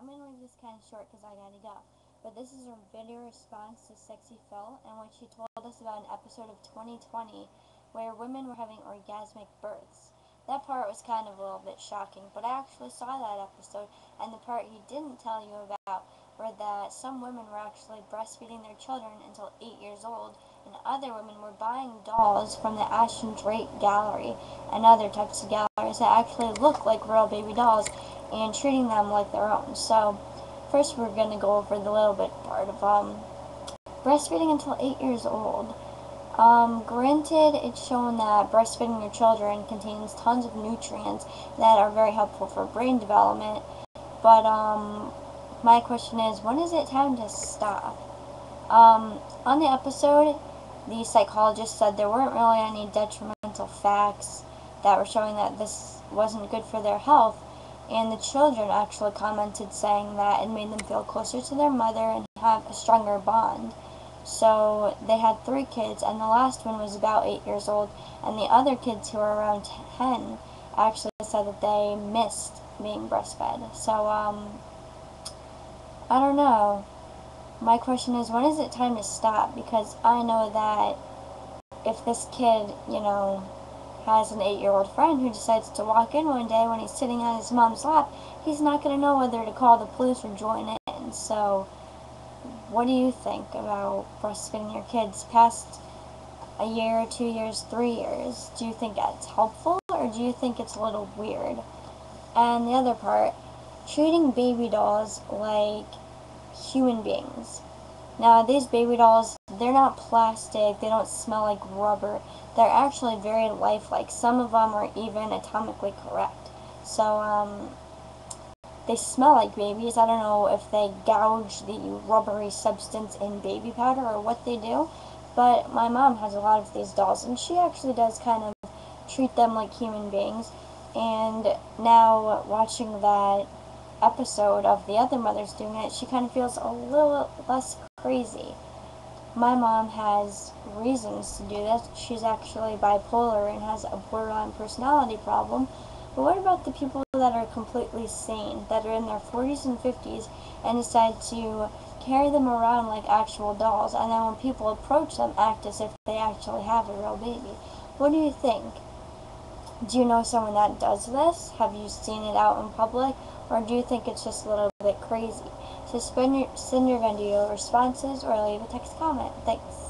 I'm going to leave this kind of short because I gotta go. But this is her video response to Sexy Phil, and when she told us about an episode of 2020 where women were having orgasmic births. That part was kind of a little bit shocking, but I actually saw that episode, and the part he didn't tell you about were that some women were actually breastfeeding their children until 8 years old, and other women were buying dolls from the Ashton Drake Gallery and other types of galleries that actually look like real baby dolls and treating them like their own. So, first we're going to go over the little bit part of breastfeeding until 8 years old. Granted, it's shown that breastfeeding your children contains tons of nutrients that are very helpful for brain development, but my question is, when is it time to stop? On the episode, the psychologist said there weren't really any detrimental facts that were showing that this wasn't good for their health, and the children actually commented saying that it made them feel closer to their mother and have a stronger bond. So they had 3 kids, and the last one was about 8 years old, and the other kids who were around 10 actually said that they missed being breastfed. So, I don't know. My question is, when is it time to stop? Because I know that if this kid, has an 8-year-old friend who decides to walk in one day when he's sitting on his mom's lap, he's not going to know whether to call the police or join in. So, what do you think about breastfeeding your kids past a year, 2 years, 3 years? Do you think that's helpful, or do you think it's a little weird? And the other part, treating baby dolls like human beings. Now, these baby dolls, they're not plastic, they don't smell like rubber, they're actually very lifelike. Some of them are even atomically correct. So, they smell like babies. I don't know if they gouge the rubbery substance in baby powder or what they do, but my mom has a lot of these dolls, and she actually does kind of treat them like human beings. And now, watching that episode of the other mothers doing it, she kind of feels a little less crazy. My mom has reasons to do this. She's actually bipolar and has a borderline personality problem. But what about the people that are completely sane, that are in their 40s and 50s, and decide to carry them around like actual dolls, and then when people approach them, act as if they actually have a real baby? What do you think? Do you know someone that does this? Have you seen it out in public? Or do you think it's just a little bit crazy? So send your video responses or leave a text comment. Thanks.